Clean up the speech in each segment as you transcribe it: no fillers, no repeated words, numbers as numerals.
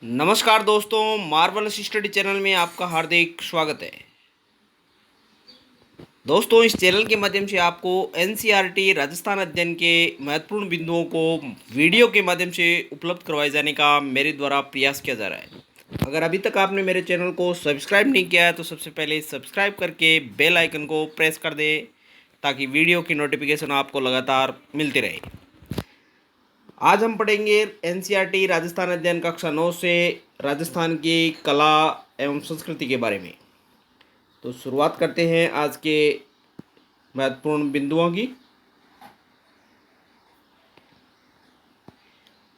नमस्कार दोस्तों, Marvel study channel में आपका हार्दिक स्वागत है। दोस्तों, इस चैनल के माध्यम से आपको एनसीईआरटी राजस्थान अध्ययन के महत्वपूर्ण बिंदुओं को वीडियो के माध्यम से उपलब्ध करवाए जाने का मेरे द्वारा प्रयास किया जा रहा है। अगर अभी तक आपने मेरे चैनल को सब्सक्राइब नहीं किया है तो सबसे पहले सब्सक्राइब करके बेल आइकन को प्रेस कर दें ताकि वीडियो की नोटिफिकेशन आपको लगातार मिलती रहे। आज हम पढ़ेंगे एनसीईआरटी राजस्थान अध्ययन कक्षा 9 से राजस्थान की कला एवं संस्कृति के बारे में। तो शुरुआत करते हैं आज के महत्वपूर्ण बिंदुओं की।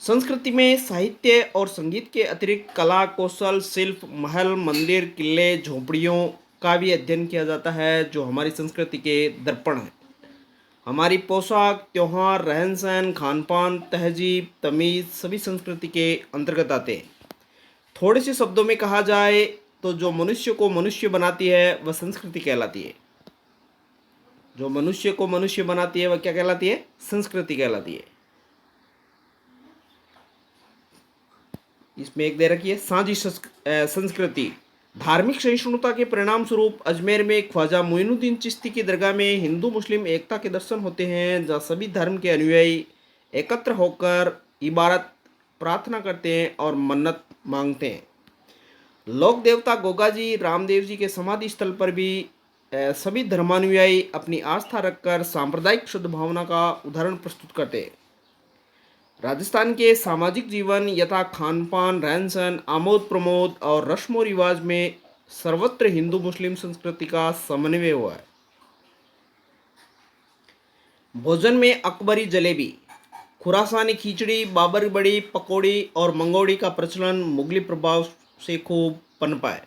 संस्कृति में साहित्य और संगीत के अतिरिक्त कला, कौशल, शिल्प, महल, मंदिर, किले, झोपड़ियों का भी अध्ययन किया जाता है जो हमारी संस्कृति के दर्पण हैं। हमारी पोशाक, त्योहार, रहन सहन, खान पान, तहजीब, तमीज़ सभी संस्कृति के अंतर्गत आते हैं। थोड़े से शब्दों में कहा जाए तो जो मनुष्य को मनुष्य बनाती है वह संस्कृति कहलाती है। जो मनुष्य को मनुष्य बनाती है वह क्या कहलाती है? संस्कृति कहलाती है। इसमें एक दे रखी है साझी संस्कृति। धार्मिक सहिष्णुता के परिणाम स्वरूप अजमेर में ख्वाजा मोइनुद्दीन चिश्ती की दरगाह में हिंदू मुस्लिम एकता के दर्शन होते हैं, जहाँ सभी धर्म के अनुयायी एकत्र होकर इबादत, प्रार्थना करते हैं और मन्नत मांगते हैं। लोक देवता गोगाजी रामदेव जी के समाधि स्थल पर भी सभी धर्मानुयायी अपनी आस्था रखकर सांप्रदायिक सद्भावना का उदाहरण प्रस्तुत करते हैं। राजस्थान के सामाजिक जीवन यथा खान पान, रहन सहन, आमोद प्रमोद और रस्मों रिवाज में सर्वत्र हिंदू मुस्लिम संस्कृति का समन्वय हुआ है। भोजन में अकबरी जलेबी, खुरासानी खिचड़ी, बाबर बड़ी, पकौड़ी और मंगोड़ी का प्रचलन मुगली प्रभाव से खूब पनपा है।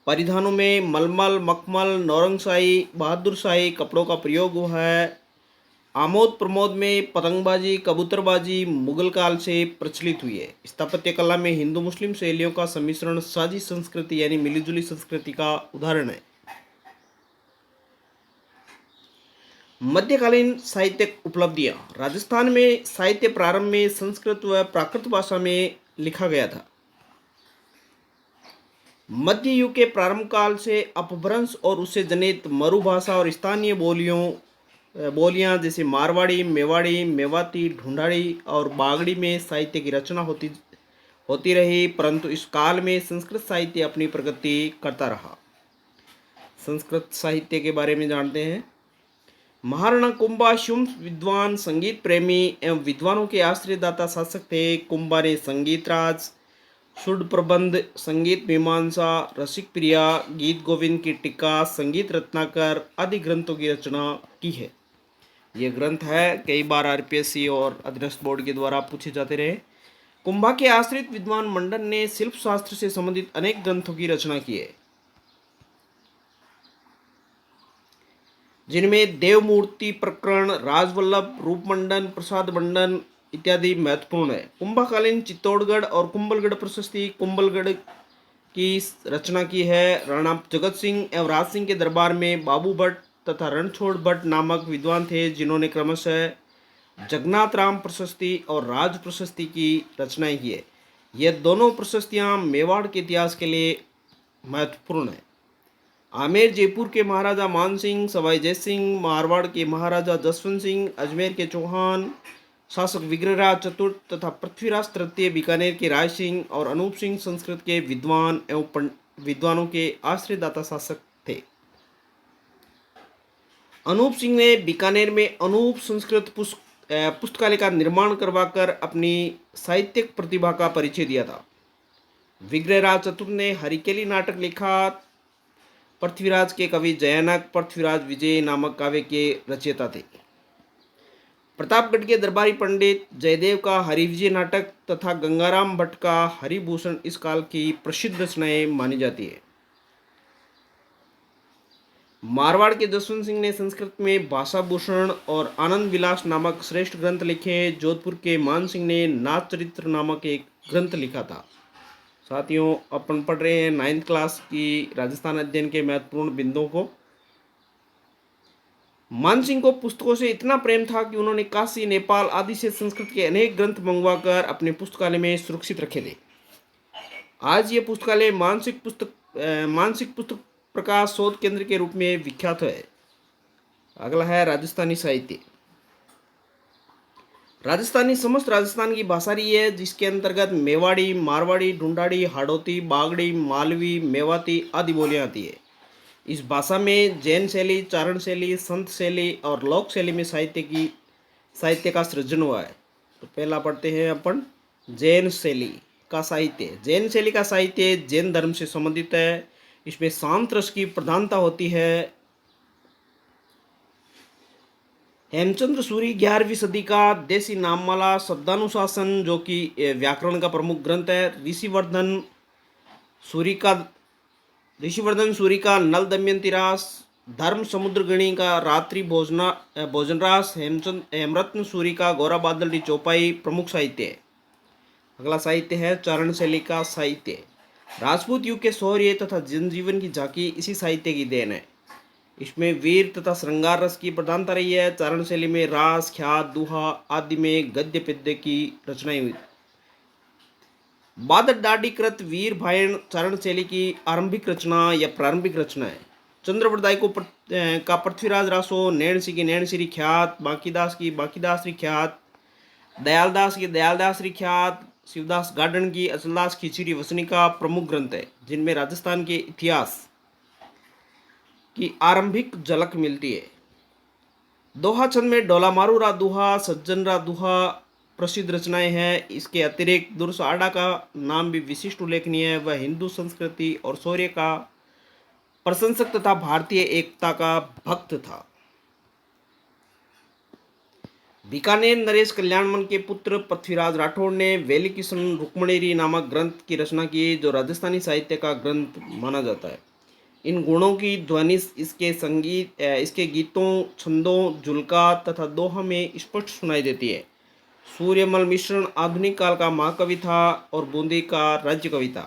परिधानों में मलमल, मखमल, नौरंगशाही, बहादुरशाही कपड़ों का प्रयोग हुआ है। आमोद प्रमोद में पतंगबाजी, कबूतरबाजी मुगल काल से प्रचलित हुई है। स्थापत्य कला में हिंदू मुस्लिम शैलियों का सम्मिश्रण साझी संस्कृति यानी मिलीजुली संस्कृति का उदाहरण है। मध्यकालीन साहित्यिक उपलब्धियां। राजस्थान में साहित्य प्रारंभ में संस्कृत व प्राकृत भाषा में लिखा गया था। मध्य युग के प्रारंभ काल से अपभ्रंश और उससे जनित मरु भाषा और स्थानीय बोलियां जैसे मारवाड़ी, मेवाड़ी, मेवाती, ढूंढाड़ी और बागड़ी में साहित्य की रचना होती रही, परंतु इस काल में संस्कृत साहित्य अपनी प्रगति करता रहा। संस्कृत साहित्य के बारे में जानते हैं। महाराणा कुंभा शुम्भ विद्वान, संगीत प्रेमी एवं विद्वानों के आश्रयदाता शासक थे। कुंभा ने संगीत राज, सुड प्रबंध, संगीत मीमांसा, रसिक प्रिया, गीत गोविंद की टीका, संगीत रत्नाकर आदि ग्रंथों की रचना की है। ये ग्रंथ है, कई बार आरपीएससी और अधीनस्थ बोर्ड के द्वारा पूछे जाते रहे। कुंभा के आश्रित विद्वान मंडन ने शिल्प शास्त्र से संबंधित अनेक ग्रंथों की रचना की है, जिनमें देवमूर्ति प्रकरण, राजवल्लभ, रूपमंडन, प्रसाद मंडन इत्यादि महत्वपूर्ण है। कुंभाकालीन चित्तौड़गढ़ और कुंभलगढ़ प्रशस्ति कुंभलगढ़ की रचना की है। राणा जगत सिंह एवं राज सिंह के दरबार में बाबू भट्ट तथा रणछोड़ भट्ट नामक विद्वान थे, जिन्होंने क्रमशः जगन्नाथ राम प्रशस्ति और राज प्रशस्ति की रचनाएं की है। ये दोनों प्रशस्तियां मेवाड़ के इतिहास के लिए महत्वपूर्ण है। आमेर जयपुर के महाराजा मान सिंह, सवाई जय सिंह, मारवाड़ के महाराजा जसवंत सिंह, अजमेर के चौहान शासक विग्रहराज चतुर्थ तथा पृथ्वीराज तृतीय, बीकानेर के राय सिंह और अनूप सिंह संस्कृत के विद्वान एवं विद्वानों के आश्रयदाता शासक थे। अनूप सिंह ने बीकानेर में अनूप संस्कृत पुस्तकालय का निर्माण करवाकर अपनी साहित्यिक प्रतिभा का परिचय दिया था। विग्रहराज चतुर्थ ने हरिकेली नाटक लिखा। पृथ्वीराज के कवि जयानक पृथ्वीराज विजय नामक काव्य के रचयिता थे। प्रतापगढ़ के दरबारी पंडित जयदेव का हरिविजय नाटक तथा गंगाराम भट्ट का हरिभूषण इस काल की प्रसिद्ध रचनाएं मानी जाती है। मारवाड़ के जसवंत सिंह ने संस्कृत में भाषाभूषण और आनंद विलास नामक श्रेष्ठ ग्रंथ लिखे। जोधपुर के मान सिंह ने नाथ चरित्र नामक एक ग्रंथ लिखा था। साथियों, अपन पढ़ रहे हैं 9th क्लास की राजस्थान अध्ययन के महत्वपूर्ण बिंदुओं को। मान सिंह को पुस्तकों से इतना प्रेम था कि उन्होंने काशी, नेपाल आदि से संस्कृत के अनेक ग्रंथ मंगवाकर अपने पुस्तकालय में सुरक्षित रखे थे। आज ये पुस्तकालय मानसिक पुस्तक प्रकाश शोध केंद्र के रूप में विख्यात है। अगला है राजस्थानी साहित्य। राजस्थानी समस्त राजस्थान की भाषा रही है, जिसके अंतर्गत मेवाड़ी, मारवाड़ी, ढूंढाड़ी, हाड़ौती, बागड़ी, मालवी, मेवाती आदि बोलियां आती है। इस भाषा में जैन शैली, चारण शैली, संत शैली और लोक शैली में साहित्य का सृजन हुआ है। तो पहला पढ़ते हैं अपन जैन शैली का साहित्य। जैन शैली का साहित्य जैन धर्म से संबंधित है। इसमें शांत रस की प्रधानता होती है। हेमचंद्र सूरी 11वीं सदी का देसी नाममाला शब्दानुशासन, जो कि व्याकरण का प्रमुख ग्रंथ है। ऋषिवर्धन सूरी का नल दमयंती रास, धर्म समुद्रगणी का रात्रि भोजनरास, हेमरत्न सूरी का गौरा बादल चौपाई प्रमुख साहित्य है। अगला साहित्य है चारण शैली का साहित्य। राजपूत युग के शौर्य तथा जनजीवन की झांकी इसी साहित्य की देन है। इसमें वीर तथा श्रृंगार रस की प्रधानता रही है। चारण शैली में रास, ख्यात, दोहा आदि में गद्य पद्य की रचनाएं हुई। बादल दाढ़ीकृत वीर भायन चारण शैली की आरंभिक रचना या प्रारंभिक रचना है। चंद्रवरदाई का पृथ्वीराज रासो, नैण सिंह की नैण श्री ख्यात, बांकीदास की बांकीदास श्री ख्यात, दयालदास की दयालदास श्री ख्यात, शिवदास गार्डन की अचलदास खिचड़ी वसनी का प्रमुख ग्रंथ है, जिनमें राजस्थान के इतिहास की आरंभिक झलक मिलती है। दोहा छंद में डोला मारू रा दोहा, सज्जन रा दोहा प्रसिद्ध रचनाएं हैं। इसके अतिरिक्त दुर्साडा का नाम भी विशिष्ट उल्लेखनीय है। वह हिंदू संस्कृति और शौर्य का प्रशंसक तथा भारतीय एकता का भक्त था। बीकानेर नरेश कल्याणमल के पुत्र पृथ्वीराज राठौड़ ने वेली किशन रुक्मणेरी नामक ग्रंथ की रचना की, जो राजस्थानी साहित्य का ग्रंथ माना जाता है। इन गुणों की ध्वनि इसके गीतों, छंदों, जुलका तथा दोहा में स्पष्ट सुनाई देती है। सूर्यमल मिश्रण आधुनिक काल का महाकवि था और बूंदी का राज्य कवि था।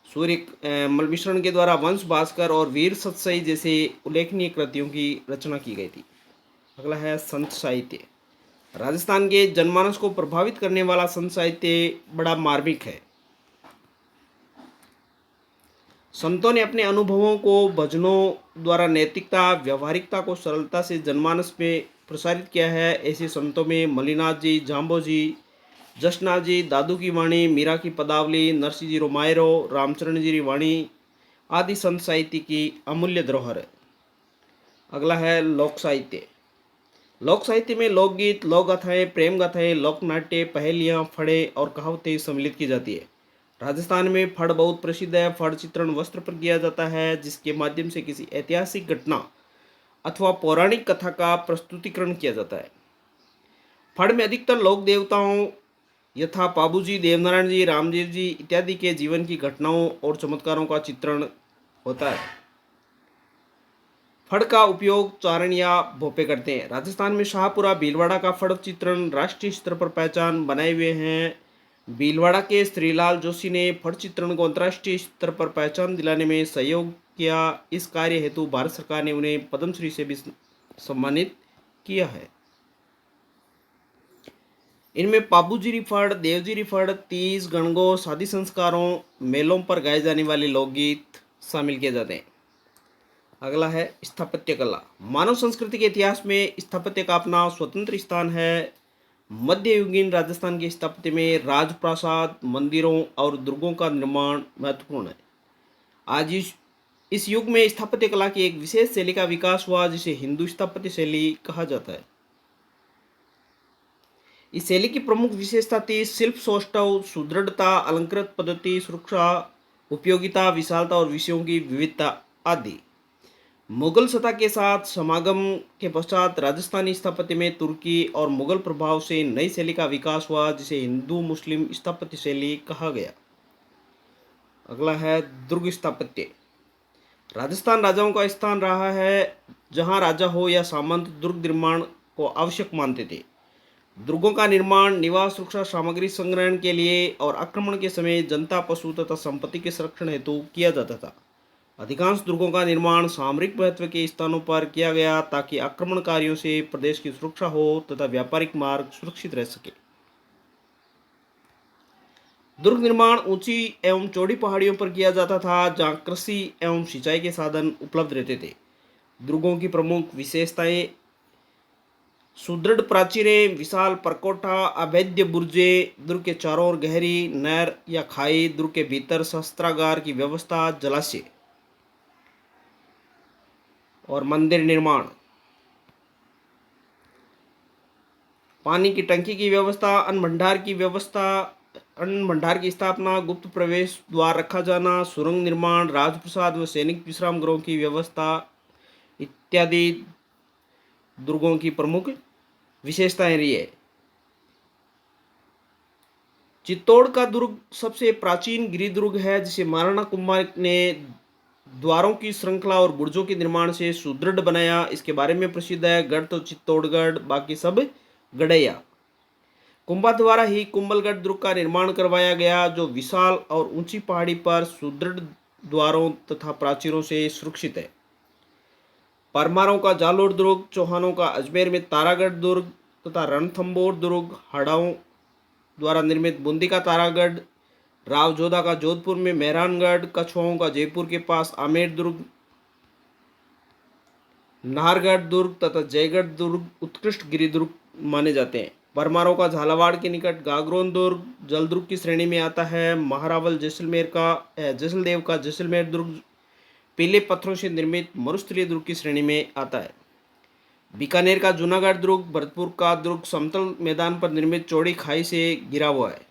सूर्यमल मिश्रण के द्वारा वंश भास्कर और वीर सतसई जैसे उल्लेखनीय कृतियों की रचना की गई थी। अगला है संत साहित्य। राजस्थान के जनमानस को प्रभावित करने वाला संत साहित्य बड़ा मार्मिक है। संतों ने अपने अनुभवों को भजनों द्वारा नैतिकता, व्यवहारिकता को सरलता से जनमानस में प्रसारित किया है। ऐसे संतों में मलिनाथ जी, जाम्बो जी, जसनाथ जी, दादू की वाणी, मीरा की पदावली, नरसिंह जी रोमायरो, रामचरण जी की वाणी आदि संत साहित्य की अमूल्य धरोहर है। अगला है लोक साहित्य। लोक साहित्य में लोकगीत, लोक गाथाएं, प्रेम गाथाएं, लोक नाट्य, पहेलियाँ, फड़े और कहावतें सम्मिलित की जाती है। राजस्थान में फड़ बहुत प्रसिद्ध है। फड़ चित्रण वस्त्र पर किया जाता है, जिसके माध्यम से किसी ऐतिहासिक घटना अथवा पौराणिक कथा का प्रस्तुतिकरण किया जाता है। फड़ में अधिकतर लोक देवताओं यथा पाबूजी, देवनारायण जी, रामदेव जी इत्यादि के जीवन की घटनाओं और चमत्कारों का चित्रण होता है। फड़ का उपयोग चारण या भोपे करते हैं। राजस्थान में शाहपुरा भीलवाड़ा का फड़ चित्रण राष्ट्रीय स्तर पर पहचान बनाए हुए हैं। भीलवाड़ा के श्रीलाल जोशी ने फड़ चित्रण को अंतर्राष्ट्रीय स्तर पर पहचान दिलाने में सहयोग किया। इस कार्य हेतु भारत सरकार ने उन्हें पद्मश्री से भी सम्मानित किया है। इनमें पाबूजी फड़, देवजी फड़, तीज, गणगौर आदि संस्कारों, मेलों पर गाए जाने वाले लोकगीत शामिल किए जाते हैं। अगला है स्थापत्य कला। मानव संस्कृति के इतिहास में स्थापत्य का अपना स्वतंत्र स्थान है। मध्ययुगीन राजस्थान के स्थापत्य में राजप्रासाद, मंदिरों और दुर्गों का निर्माण महत्वपूर्ण है। आज इस युग में स्थापत्य कला की एक विशेष शैली का विकास हुआ, जिसे हिंदू स्थापत्य शैली कहा जाता है। इस शैली की प्रमुख विशेषता थी शिल्प सौष्ठव, सुदृढ़ता, अलंकृत पद्धति, सुरक्षा, उपयोगिता, विशालता और विषयों की विविधता आदि। मुगल सत्ता के साथ समागम के पश्चात राजस्थानी स्थापत्य में तुर्की और मुगल प्रभाव से नई शैली का विकास हुआ, जिसे हिंदू मुस्लिम स्थापत्य शैली कहा गया। अगला है दुर्ग स्थापत्य। राजस्थान राजाओं का स्थान रहा है, जहां राजा हो या सामंत दुर्ग निर्माण को आवश्यक मानते थे। दुर्गों का निर्माण निवास, सुरक्षा, सामग्री संग्रहण के लिए और आक्रमण के समय जनता, पशु तथा संपत्ति के संरक्षण हेतु किया जाता था। अधिकांश दुर्गों का निर्माण सामरिक महत्व के स्थानों पर किया गया, ताकि आक्रमणकारियों से प्रदेश की सुरक्षा हो तथा व्यापारिक मार्ग सुरक्षित रह सके। दुर्ग निर्माण ऊंची एवं चौड़ी पहाड़ियों पर किया जाता था, जहां कृषि एवं सिंचाई के साधन उपलब्ध रहते थे। दुर्गों की प्रमुख विशेषताएं: सुदृढ़ प्राचीरें, विशाल परकोटा, अभेद्य बुर्जे, दुर्ग के चारों ओर गहरी नहर या खाई, दुर्ग के भीतर शस्त्रागार की व्यवस्था, जलाशय और मंदिर निर्माण, पानी की टंकी की व्यवस्था, अन्न भंडार की स्थापना, गुप्त प्रवेश द्वार रखा जाना, सुरंग निर्माण, राजप्रसाद व सैनिक विश्राम गृहों की व्यवस्था इत्यादि दुर्गों की प्रमुख विशेषताएं रही है। चित्तौड़ का दुर्ग सबसे प्राचीन गिरिदुर्ग दुर्ग है, जिसे महाराणा कुंभा ने द्वारों की श्रृंखला और बुर्जों के निर्माण से सुदृढ़ बनाया। इसके बारे में प्रसिद्ध है गढ़ तो चित्तौड़गढ़, बाकी सब गढ़ैया। कुंभा द्वारा ही कुंभलगढ़ दुर्ग का निर्माण करवाया गया, जो विशाल और ऊंची पहाड़ी पर सुदृढ़ द्वारों तथा प्राचीरों से सुरक्षित है। परमारों का जालोर दुर्ग, चौहानों का अजमेर में तारागढ़ दुर्ग तथा रणथंभौर दुर्ग, हाड़ाओं द्वारा निर्मित बूंदी का तारागढ़, राव जोधा का जोधपुर में मेहरानगढ़, कछुआओं का जयपुर के पास आमेर दुर्ग, नाहरगढ़ दुर्ग तथा जयगढ़ दुर्ग उत्कृष्ट गिरिदुर्ग माने जाते हैं। परमारों का झालावाड़ के निकट गागरोन दुर्ग जलदुर्ग की श्रेणी में आता है। महारावल जैसलदेव का जैसलमेर दुर्ग पीले पत्थरों से निर्मित मरुस्थलीय दुर्ग की श्रेणी में आता है। बीकानेर का जूनागढ़ दुर्ग, भरतपुर का दुर्ग समतल मैदान पर निर्मित चौड़ी खाई से घिरा हुआ है।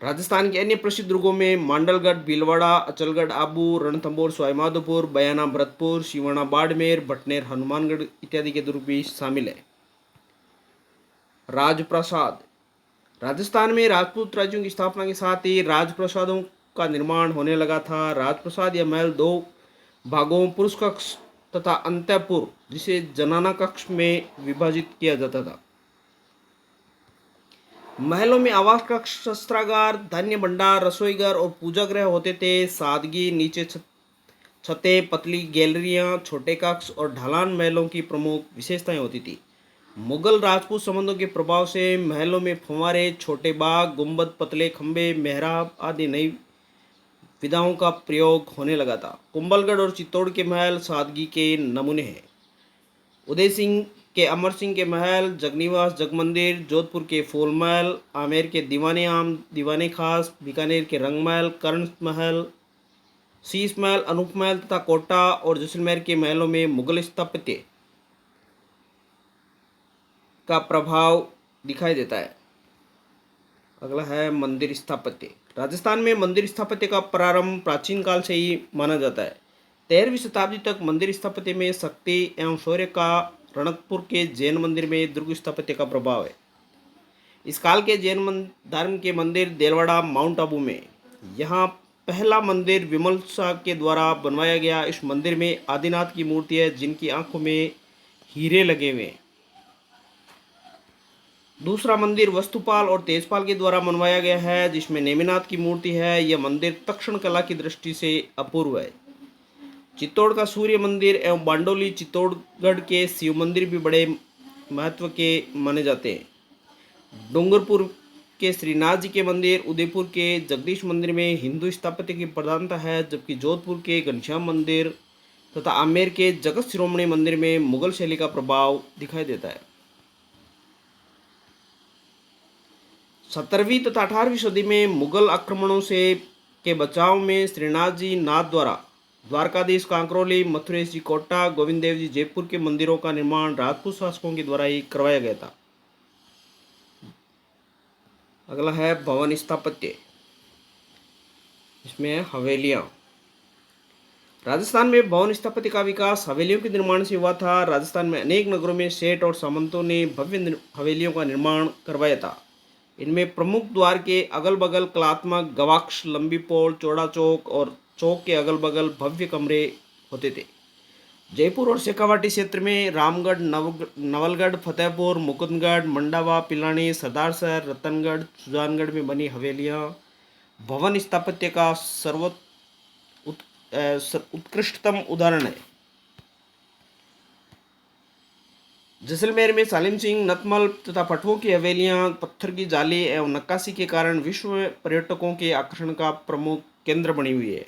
राजस्थान के अन्य प्रसिद्ध दुर्गों में मांडलगढ़, भीलवाड़ा, अचलगढ़, आबू, रणथंभौर, सवाईमाधोपुर, बयाना, भरतपुर, सिवाना, बाड़मेर, भटनेर, हनुमानगढ़ इत्यादि के दुर्ग भी शामिल है। राजप्रासाद। राजस्थान में राजपूत राज्यों की स्थापना के साथ ही राजप्रासादों का निर्माण होने लगा था। राजप्रासाद या महल दो भागों पुरुष कक्ष तथा अंतःपुर, जिसे जनाना कक्ष में विभाजित किया जाता था। महलों में आवास कक्ष, शस्त्रागार, धान्य भंडार, रसोईघर और पूजा गृह होते थे। सादगी, नीचे छतें, पतली गैलरियां, छोटे कक्ष और ढलान महलों की प्रमुख विशेषताएं होती थी। मुगल राजपूत संबंधों के प्रभाव से महलों में फंवारे, छोटे बाग, गुंबद, पतले खंभे, मेहराब आदि नई विधाओं का प्रयोग होने लगा था। कुंभलगढ़ और चित्तौड़ के महल सादगी के नमूने हैं। उदय सिंह के अमर सिंह के महल, जगनिवास जगमंदिर, जोधपुर के फूल महल, आमेर के दीवाने आम, दीवाने खास, बीकानेर के रंग महल, कर्ण महल, शीश महल, अनूप महल तथा कोटा और जैसलमेर के महलों में मुगल स्थापत्य का प्रभाव दिखाई देता है। अगला है मंदिर स्थापत्य। राजस्थान में मंदिर स्थापत्य का प्रारंभ प्राचीन काल से ही माना जाता है। 13वीं शताब्दी तक मंदिर स्थापत्य में शक्ति एवं शौर्य का रणकपुर के जैन मंदिर में दुर्ग स्थापत्य का प्रभाव है। इस काल के जैन धर्म के मंदिर देलवाड़ा, माउंट आबू में। यहाँ पहला मंदिर विमल शाह के द्वारा बनवाया गया। इस मंदिर में आदिनाथ की मूर्ति है, जिनकी आंखों में हीरे लगे हुए हैं। दूसरा मंदिर वस्तुपाल और तेजपाल के द्वारा बनवाया गया है, जिसमें नेमिनाथ की मूर्ति है। यह मंदिर तक्षण कला की दृष्टि से अपूर्व है। चित्तौड़ का सूर्य मंदिर एवं बांडोली चित्तौड़गढ़ के शिव मंदिर भी बड़े महत्व के माने जाते हैं। डूंगरपुर के श्रीनाथ जी के मंदिर, उदयपुर के जगदीश मंदिर में हिंदू स्थापत्य की प्रधानता है, जबकि जोधपुर के घनश्याम मंदिर तथा आमेर के जगत शिरोमणि मंदिर में मुगल शैली का प्रभाव दिखाई देता है। 17वीं तथा 18वीं सदी में मुगल आक्रमणों से के बचाव में श्रीनाथ जी नाथ द्वारा द्वारकाधीश कांकरोली, मथुरेश जी कोटा, गोविंद देव जी जयपुर के मंदिरों का निर्माण राजपूत शासकों के द्वारा ही करवाया गया था। अगला है भवन स्थापत्य। इसमें हवेलियां। राजस्थान में भवन स्थापत्य का विकास हवेलियों के निर्माण से हुआ था। राजस्थान में अनेक नगरों में सेठ और सामंतों ने भव्य हवेलियों का निर्माण करवाया था। इनमें प्रमुख द्वार के अगल बगल कलात्मक गवाक्ष, लंबी पोल, चौड़ा चौक और चौक के अगल बगल भव्य कमरे होते थे। जयपुर और शेखावाटी क्षेत्र में रामगढ़, नवलगढ़, फतेहपुर, मुकुंदगढ़, मंडावा, पिलानी, सरदारसर, रतनगढ़, सुजानगढ़ में बनी हवेलियां भवन स्थापत्य का उत्कृष्टतम उदाहरण है। जैसलमेर में सालिम सिंह, नतमल तथा पटवों की हवेलियां पत्थर की जाली एवं नक्काशी के कारण विश्व में पर्यटकों के आकर्षण का प्रमुख केंद्र बनी हुई है।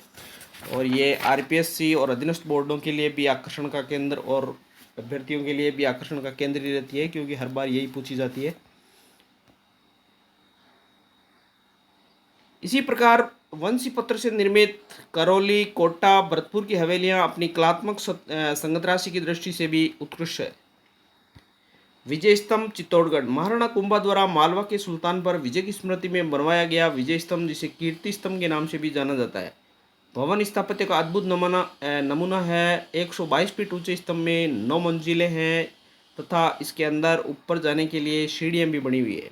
और ये आरपीएससी और अधीनस्थ बोर्डों के लिए भी आकर्षण का केंद्र और अभ्यर्थियों के लिए भी आकर्षण का केंद्र ही रहती है, क्योंकि हर बार यही पूछी जाती है। इसी प्रकार वंशी पत्थर से निर्मित करौली, कोटा, भरतपुर की हवेलियां अपनी कलात्मक संगत राशि की दृष्टि से भी उत्कृष्ट है। विजय स्तंभ चित्तौड़गढ़, महाराणा कुंभा द्वारा मालवा के सुल्तान पर विजय की स्मृति में बनवाया गया विजय स्तंभ, जिसे कीर्ति स्तंभ के नाम से भी जाना जाता है, भवन स्थापत्य का अद्भुत नमूना है। 122 फीट ऊंचे स्तंभ में 9 मंजिलें हैं तथा इसके अंदर ऊपर जाने के लिए सीढ़ियां भी बनी हुई है।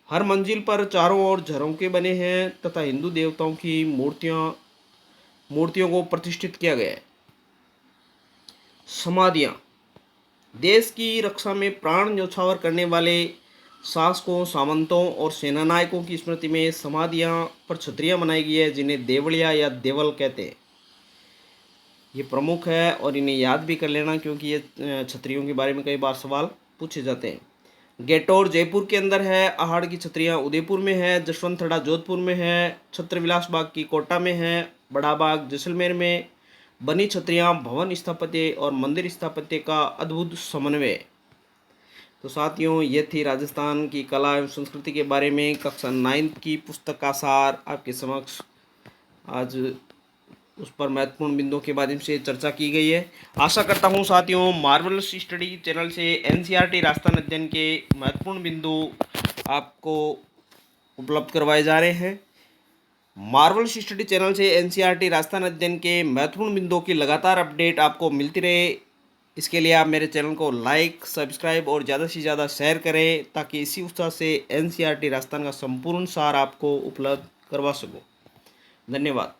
हर मंजिल पर चारों ओर झरोखे बने हैं तथा हिंदू देवताओं की मूर्तियों को प्रतिष्ठित किया गया है। समाधियां, देश की रक्षा में प्राण न्यौछावर करने वाले शासकों, सामंतों और सेनानायकों की स्मृति में समाधियां पर छतरियां बनाई गई है, जिन्हें देवलिया या देवल कहते हैं। ये प्रमुख है और इन्हें याद भी कर लेना, क्योंकि ये छतरियों के बारे में कई बार सवाल पूछे जाते हैं। गेटौर जयपुर के अंदर है, अहाड़ की छतरियां उदयपुर में है, जसवंतथड़ा जोधपुर में है, छत्रविलास बाग की कोटा में है, बड़ा बाग जैसलमेर में बनी छतरियां भवन स्थापत्य और मंदिर स्थापत्य का अद्भुत समन्वय। तो साथियों, ये थी राजस्थान की कला एवं संस्कृति के बारे में कक्षा 9 की पुस्तक का सार आपके समक्ष आज उस पर महत्वपूर्ण बिंदुओं के माध्यम से चर्चा की गई है। आशा करता हूँ साथियों, मार्वलस स्टडी चैनल से एनसीईआरटी राजस्थान अध्ययन के महत्वपूर्ण बिंदु आपको उपलब्ध करवाए जा रहे हैं। मार्वलस स्टडी चैनल से एनसीईआरटी राजस्थान अध्ययन के महत्वपूर्ण बिंदुओं की लगातार अपडेट आपको मिलती रहे, इसके लिए आप मेरे चैनल को लाइक, सब्सक्राइब और ज़्यादा से ज़्यादा शेयर करें, ताकि इसी उत्साह से एनसीईआरटी राजस्थान का संपूर्ण सार आपको उपलब्ध करवा सकूं। धन्यवाद।